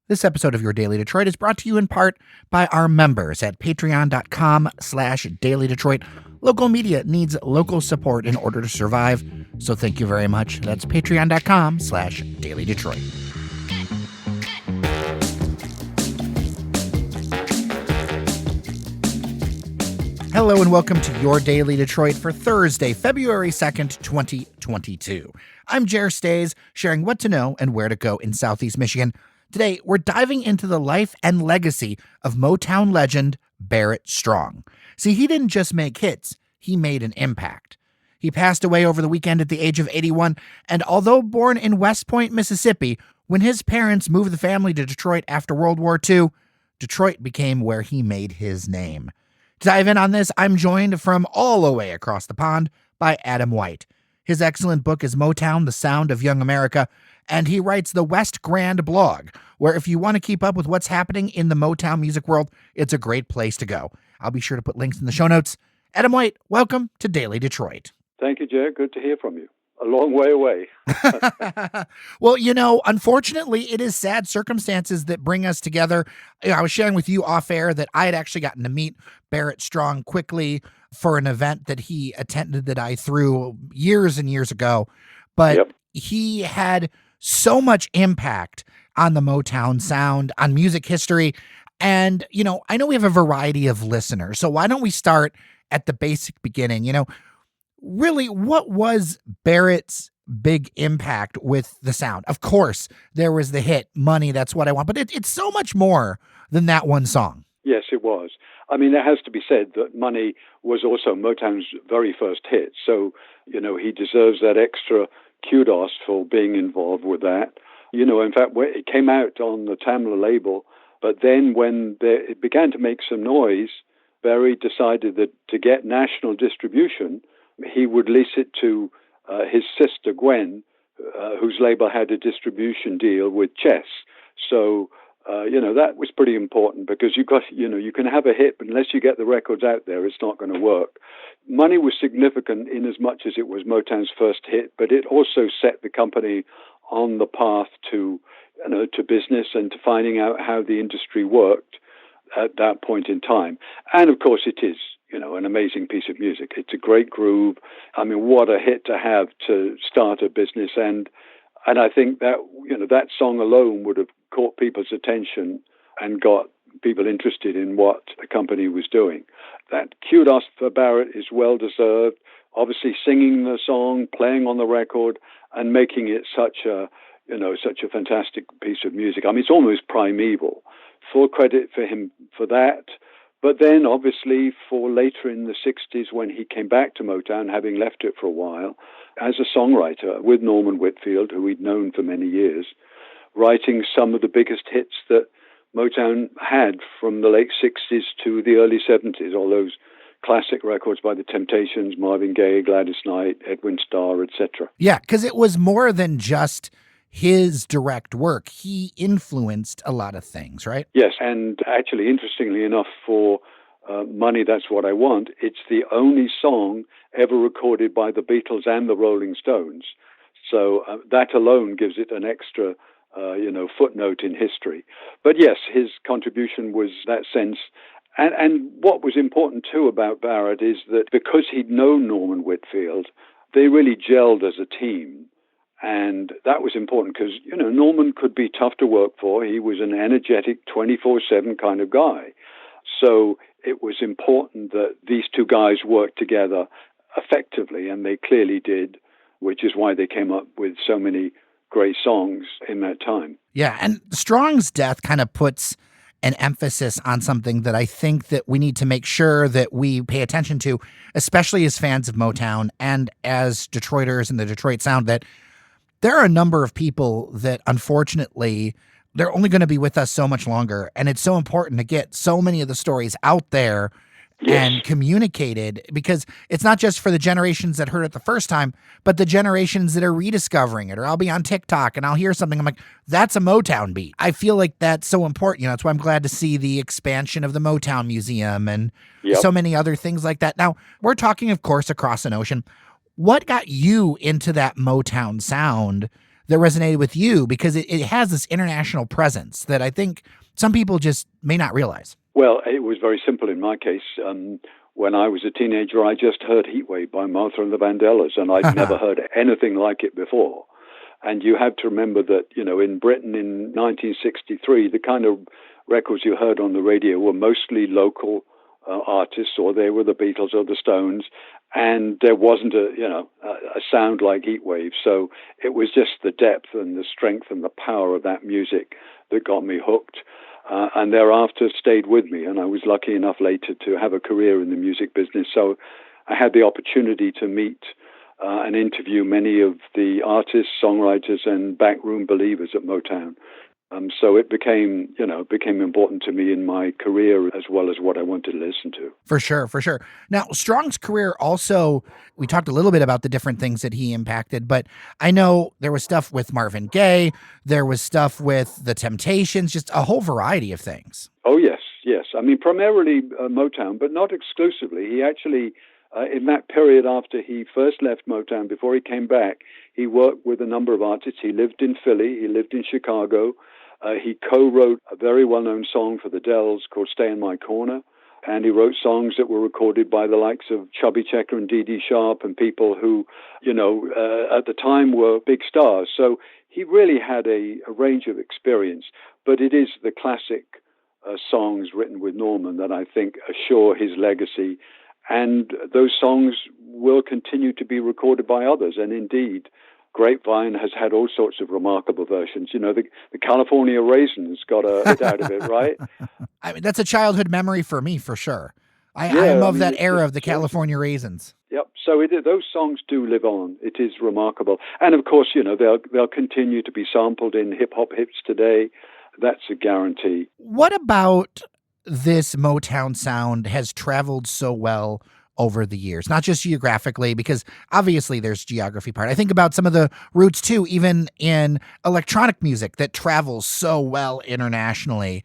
This episode of Your Daily Detroit is brought to you in part by our members at patreon.com/dailydetroit. Local media needs local support in order to survive, so thank you very much. That's patreon.com/dailydetroit. Hello and welcome to Your Daily Detroit for Thursday, February 2nd, 2022. I'm Jer Stays, sharing what to know and where to go in Southeast Michigan. Today, we're diving into the life and legacy of Motown legend Barrett Strong. See, he didn't just make hits, he made an impact. He passed away over the weekend at the age of 81, and although born in West Point, Mississippi, when his parents moved the family to Detroit after World War II, Detroit became where he made his name. To dive in on this, I'm joined from all the way across the pond by Adam White. His excellent book is Motown, The Sound of Young America, and he writes the West Grand blog, where if you want to keep up with what's happening in the Motown music world, it's a great place to go. I'll be sure to put links in the show notes. Adam White, welcome to Daily Detroit. Thank you, Jer. Good to hear from you. A long way away. Well, unfortunately, it is sad circumstances that bring us together. I was sharing with you off air that I had actually gotten to meet Barrett Strong quickly for an event that he attended that I threw years and years ago. But He had so much impact on the Motown sound, on music history. And, I know we have a variety of listeners. So why don't we start at the basic beginning? Really, what was Barrett's big impact with the sound? Of course, there was the hit, Money, That's What I Want, but it's so much more than that one song. Yes, it was. I mean, it has to be said that Money was also Motown's very first hit. So, he deserves that extra kudos for being involved with that. In fact, it came out on the Tamla label, but then when it began to make some noise, Barry decided that to get national distribution, he would lease it to his sister Gwen, whose label had a distribution deal with Chess. So, that was pretty important because you can have a hit, but unless you get the records out there, it's not going to work. Money was significant in as much as it was Motown's first hit, but it also set the company on the path to business and to finding out how the industry worked at that point in time. And of course, it is, an amazing piece of music. It's a great groove. I mean, what a hit to have to start a business. And I think that, that song alone would have caught people's attention and got people interested in what the company was doing. That kudos for Barrett is well deserved. Obviously singing the song, playing on the record, and making it such a fantastic piece of music. I mean, it's almost primeval. Full credit for him for that. But then, obviously, for later in the 60s, when he came back to Motown, having left it for a while, as a songwriter with Norman Whitfield, who he'd known for many years, writing some of the biggest hits that Motown had from the late 60s to the early 70s, all those classic records by The Temptations, Marvin Gaye, Gladys Knight, Edwin Starr, etc. Yeah, because it was more than just his direct work. He influenced a lot of things, right? Yes, and actually, interestingly enough, for Money, That's What I Want, it's the only song ever recorded by the Beatles and the Rolling Stones. So that alone gives it an extra, footnote in history. But yes, his contribution was that sense. And what was important, too, about Barrett is that because he'd known Norman Whitfield, they really gelled as a team. And that was important because, Norman could be tough to work for. He was an energetic 24/7 kind of guy. So it was important that these two guys worked together effectively, and they clearly did, which is why they came up with so many great songs in that time. Yeah, and Strong's death kind of puts an emphasis on something that I think that we need to make sure that we pay attention to, especially as fans of Motown and as Detroiters and the Detroit sound, that there are a number of people that unfortunately they're only going to be with us so much longer. And it's so important to get so many of the stories out there and communicated, because it's not just for the generations that heard it the first time, but the generations that are rediscovering it. Or I'll be on TikTok and I'll hear something, I'm like, that's a Motown beat. I feel like that's so important. That's why I'm glad to see the expansion of the Motown Museum and so many other things like that. Now, we're talking, of course, across an ocean. What got you into that Motown sound that resonated with you? Because it has this international presence that I think some people just may not realize. Well, it was very simple in my case. When I was a teenager, I just heard Heatwave by Martha and the Vandellas, and I'd never heard anything like it before. And you have to remember that, in Britain in 1963, the kind of records you heard on the radio were mostly local artists, or they were the Beatles or the Stones, and there wasn't a sound like Heatwave. So it was just the depth and the strength and the power of that music that got me hooked. And thereafter stayed with me. And I was lucky enough later to have a career in the music business. So I had the opportunity to meet and interview many of the artists, songwriters, and backroom believers at Motown. So it became important to me in my career as well as what I wanted to listen to. For sure, for sure. Now, Strong's career also, we talked a little bit about the different things that he impacted, but I know there was stuff with Marvin Gaye, there was stuff with the Temptations, just a whole variety of things. Oh, yes, yes. I mean, primarily Motown, but not exclusively. He actually, in that period after he first left Motown, before he came back, he worked with a number of artists. He lived in Philly, he lived in Chicago. He co-wrote a very well-known song for the Dells called Stay in My Corner, and he wrote songs that were recorded by the likes of Chubby Checker and Dee Dee Sharp and people who, at the time were big stars. So he really had a range of experience, but it is the classic songs written with Norman that I think assure his legacy, and those songs will continue to be recorded by others, and indeed, Grapevine has had all sorts of remarkable versions. The California Raisins got a hit out of it, right? I mean, that's a childhood memory for me, for sure. I'm of that era of the California Raisins. Yep. So those songs do live on. It is remarkable. And of course, they'll continue to be sampled in hip-hop hits today. That's a guarantee. What about this Motown sound has traveled so well over the years, not just geographically, because obviously there's geography part. I think about some of the roots too, even in electronic music that travels so well internationally.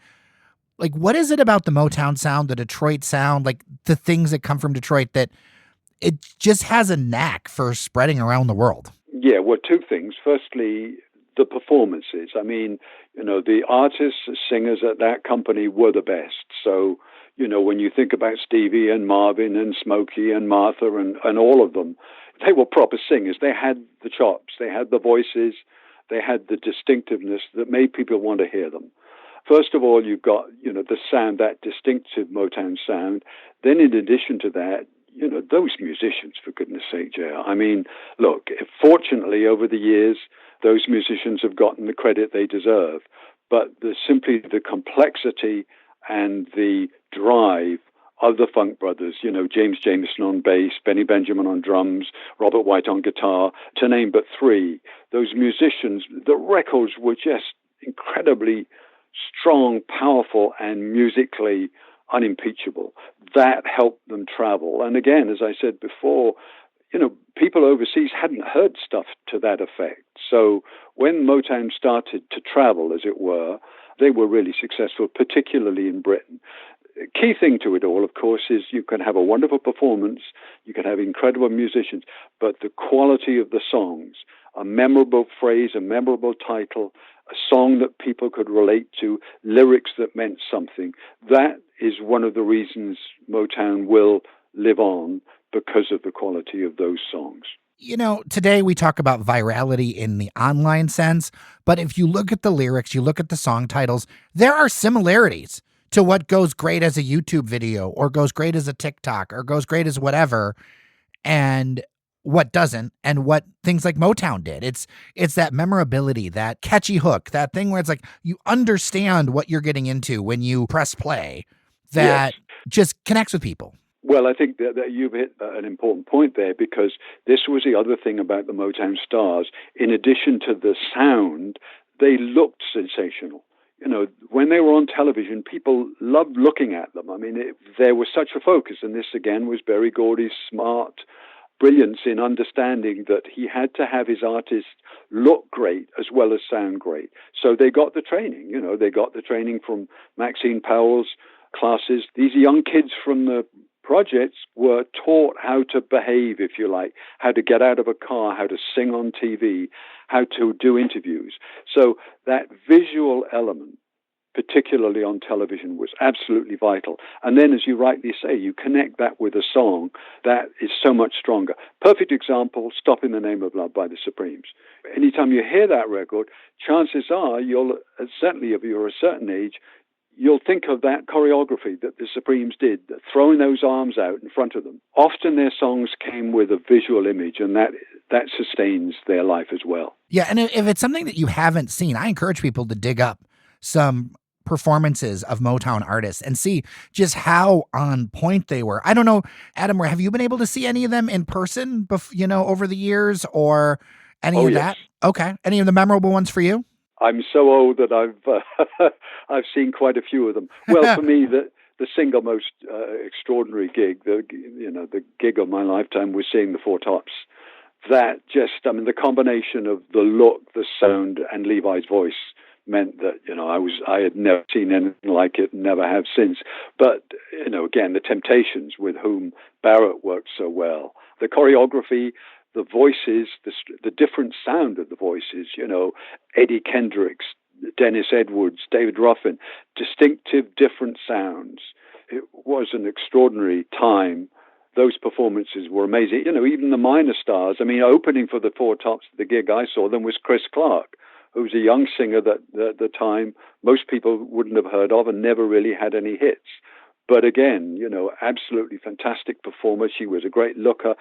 Like, what is it about the Motown sound, the Detroit sound, like the things that come from Detroit that it just has a knack for spreading around the world? Yeah, well, two things. Firstly, the performances. I mean, the artists, singers at that company were the best. So, when you think about Stevie and Marvin and Smokey and Martha and all of them, they were proper singers. They had the chops, they had the voices, they had the distinctiveness that made people want to hear them. First of all, you've got, the sound, that distinctive Motown sound. Then in addition to that, those musicians, for goodness sake, Jay. I mean, look, fortunately over the years, those musicians have gotten the credit they deserve. But simply the complexity and the drive of the Funk Brothers, James Jamerson on bass, Benny Benjamin on drums, Robert White on guitar, to name but three. Those musicians, the records were just incredibly strong, powerful, and musically unimpeachable. That helped them travel. And again, as I said before, people overseas hadn't heard stuff to that effect. So when Motown started to travel, as it were, they were really successful, particularly in Britain. Key thing to it all, of course, is you can have a wonderful performance, you can have incredible musicians, but the quality of the songs, a memorable phrase, a memorable title, a song that people could relate to, lyrics that meant something, that is one of the reasons Motown will live on, because of the quality of those songs. Today we talk about virality in the online sense, but if you look at the lyrics, you look at the song titles, there are similarities to what goes great as a YouTube video or goes great as a TikTok or goes great as whatever, and what doesn't, and what things like Motown did. It's that memorability, that catchy hook, that thing where it's like you understand what you're getting into when you press play, that just connects with people. Well, I think that you've hit an important point there, because this was the other thing about the Motown stars. In addition to the sound, they looked sensational. When they were on television, people loved looking at them. I mean, there was such a focus, and this again was Berry Gordy's smart brilliance in understanding that he had to have his artists look great as well as sound great. So they got the training. They got the training from Maxine Powell's classes. These young kids from the projects were taught how to behave, if you like, how to get out of a car, how to sing on TV, how to do interviews. So that visual element, particularly on television, was absolutely vital. And then, as you rightly say, you connect that with a song that is so much stronger. Perfect example, Stop in the Name of Love by the Supremes. Anytime you hear that record, chances are you'll, certainly if you're a certain age, you'll think of that choreography that the Supremes did, throwing those arms out in front of them. Often their songs came with a visual image, and that sustains their life as well. Yeah, and if it's something that you haven't seen, I encourage people to dig up some performances of Motown artists and see just how on point they were. I don't know, Adam, have you been able to see any of them in person, over the years, or any of that? Okay. Any of the memorable ones for you? I'm so old that I've seen quite a few of them. Well, for me, the single most extraordinary gig, the gig of my lifetime, was seeing the Four Tops. That the combination of the look, the sound, and Levi's voice meant that I had never seen anything like it, never have since. But again, the Temptations, with whom Barrett worked so well, the choreography, the voices, the different sound of the voices, Eddie Kendricks, Dennis Edwards, David Ruffin, distinctive different sounds. It was an extraordinary time. Those performances were amazing. Even the minor stars. Opening for the Four Tops, the gig I saw them, was Chris Clark, who was a young singer that at the time most people wouldn't have heard of and never really had any hits. But again, absolutely fantastic performer. She was a great looker.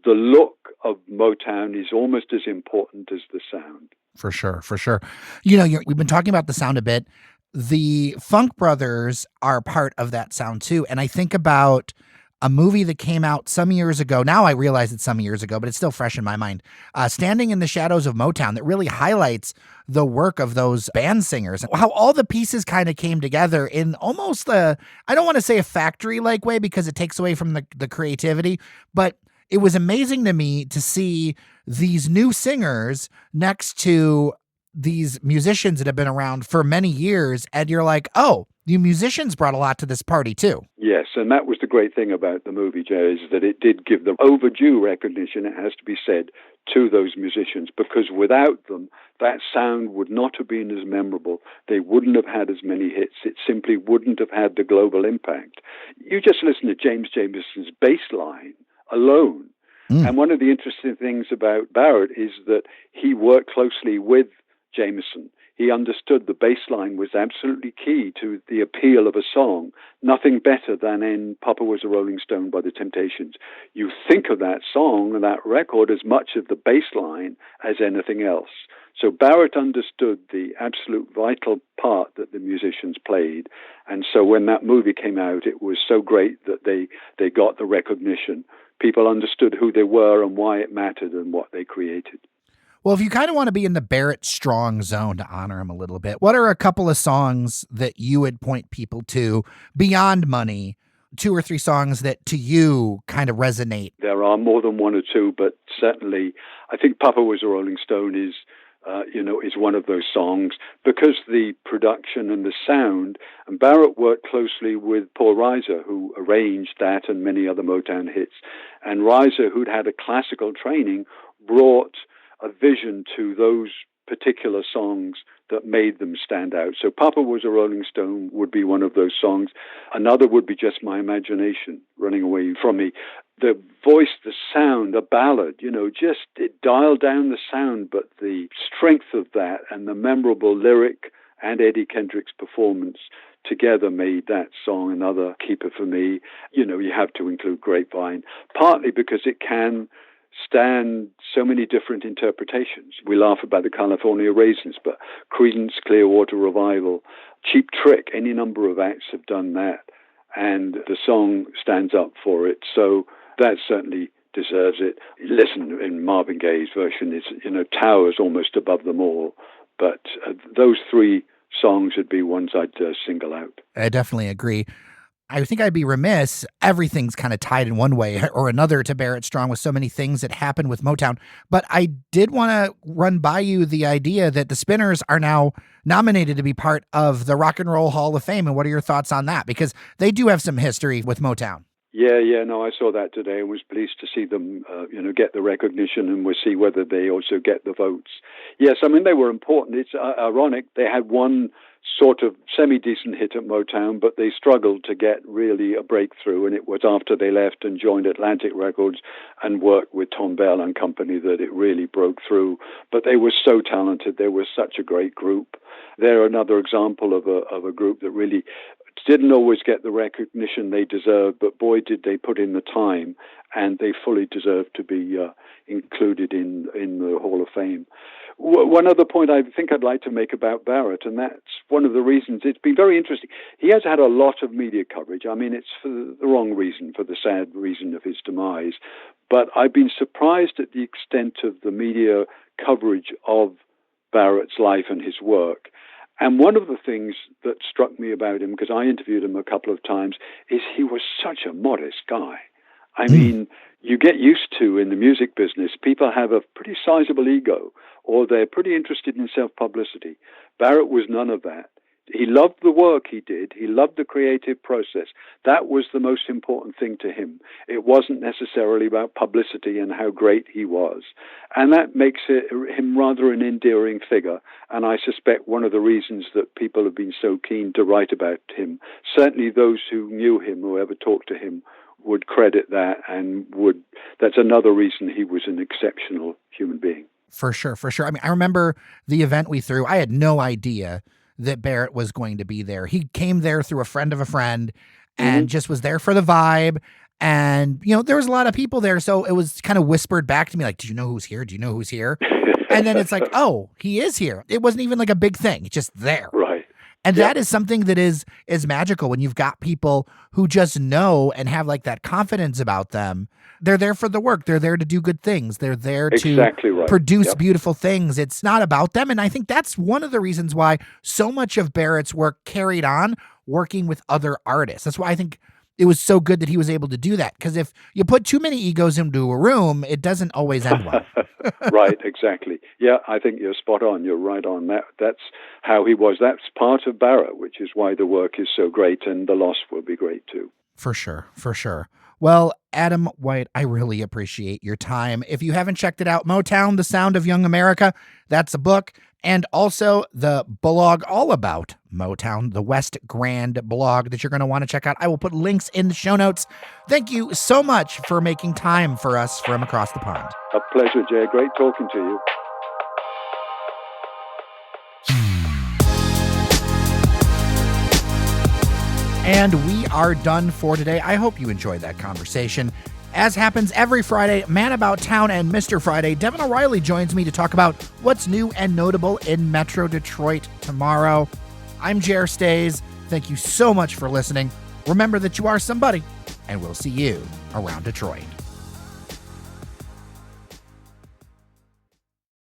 The look of Motown is almost as important as the sound. For sure, for sure. We've been talking about the sound a bit. The Funk Brothers are part of that sound too. And I think about a movie that came out some years ago. Now I realize it's some years ago, but it's still fresh in my mind. Standing in the Shadows of Motown, that really highlights the work of those band singers, how all the pieces kind of came together in almost I don't want to say a factory-like way because it takes away from the creativity, but it was amazing to me to see these new singers next to these musicians that have been around for many years, and you're like, oh, the musicians brought a lot to this party too. Yes, and that was the great thing about the movie, Jay, is that it did give them overdue recognition, it has to be said, to those musicians, because without them, that sound would not have been as memorable. They wouldn't have had as many hits. It simply wouldn't have had the global impact. You just listen to James Jameson's bass line alone. And one of the interesting things about Barrett is that he worked closely with Jameson. He understood the bass line was absolutely key to the appeal of a song. Nothing better than in Papa Was a Rolling Stone by the Temptations. You think of that song and that record as much of the bass line as anything else. So Barrett understood the absolute vital part that the musicians played. And so when that movie came out, it was so great that they got the recognition. People understood who they were and why it mattered and what they created. Well, if you kind of want to be in the Barrett Strong zone to honor him a little bit, what are a couple of songs that you would point people to beyond Money? 2 or 3 songs that to you kind of resonate? There are more than 1 or 2, but certainly I think Papa Was a Rolling Stone is one of those songs because the production and the sound, and Barrett worked closely with Paul Reiser, who arranged that and many other Motown hits. And Reiser, who'd had a classical training, brought a vision to those particular songs that made them stand out. So Papa Was a Rolling Stone would be one of those songs. Another would be Just My Imagination, Running Away From Me. The voice, the sound, a ballad, just it dialed down the sound, but the strength of that and the memorable lyric and Eddie Kendricks' performance together made that song another keeper for me. You have to include Grapevine, partly because it can stand so many different interpretations. We laugh about the California Raisins, but Creedence Clearwater Revival, Cheap Trick, any number of acts have done that, and the song stands up for it. So that certainly deserves it. Listen, in Marvin Gaye's version, it's towers almost above them all. But those 3 songs would be ones I'd single out. I definitely agree. I think I'd be remiss. Everything's kind of tied in one way or another to Barrett Strong with so many things that happened with Motown. But I did want to run by you the idea that the Spinners are now nominated to be part of the Rock and Roll Hall of Fame. And what are your thoughts on that? Because they do have some history with Motown. Yeah, no, I saw that today and was pleased to see them, get the recognition, and we'll see whether they also get the votes. Yes, I mean, they were important. It's ironic. They had one sort of semi-decent hit at Motown, but they struggled to get really a breakthrough, and it was after they left and joined Atlantic Records and worked with Tom Bell and company that it really broke through. But they were so talented. They were such a great group. They're another example of a group that really didn't always get the recognition they deserved, but boy, did they put in the time, and they fully deserve to be included in the Hall of Fame. One other point I think I'd like to make about Barrett, and that's one of the reasons it's been very interesting. He has had a lot of media coverage. I mean, it's for the wrong reason, for the sad reason of his demise. But I've been surprised at the extent of the media coverage of Barrett's life and his work. And one of the things that struck me about him, because I interviewed him a couple of times, is he was such a modest guy. I mean, you get used to, in the music business, people have a pretty sizable ego, or they're pretty interested in self-publicity. Barrett was none of that. He loved the work he did. He loved the creative process. That was the most important thing to him. It wasn't necessarily about publicity and how great he was. And that makes him rather an endearing figure. And I suspect one of the reasons that people have been so keen to write about him, certainly those who knew him, who ever talked to him, would credit that, and that's another reason he was an exceptional human being. For sure. I mean, I remember the event we threw. I had no idea that Barrett was going to be there. He came there through a friend of a friend and just was there for the vibe. And, there was a lot of people there. So it was kind of whispered back to me, like, do you know who's here? Do you know who's here? And then it's like, oh, he is here. It wasn't even like a big thing. It's just there. Right. And that is something that is magical when you've got people who just know and have like that confidence about them. They're there for the work. They're there to do good things. They're there to produce beautiful things. It's not about them. And I think that's one of the reasons why so much of Barrett's work carried on working with other artists. That's why I think it was so good that he was able to do that. Because if you put too many egos into a room, it doesn't always end well. Right, exactly. Yeah, I think you're spot on. You're right on. That's how he was. That's part of Barrett, which is why the work is so great, and the loss will be great too. For sure. Well, Adam White, I really appreciate your time. If you haven't checked it out, Motown, The Sound of Young America, that's a book. And also the blog all about Motown, the West Grand blog that you're going to want to check out. I will put links in the show notes. Thank you so much for making time for us from across the pond. A pleasure, Jay. Great talking to you. And we are done for today. I hope you enjoyed that conversation. As happens every Friday, Man About Town and Mr. Friday, Devin O'Reilly joins me to talk about what's new and notable in Metro Detroit tomorrow. I'm Jer Stays. Thank you so much for listening. Remember that you are somebody, and we'll see you around Detroit.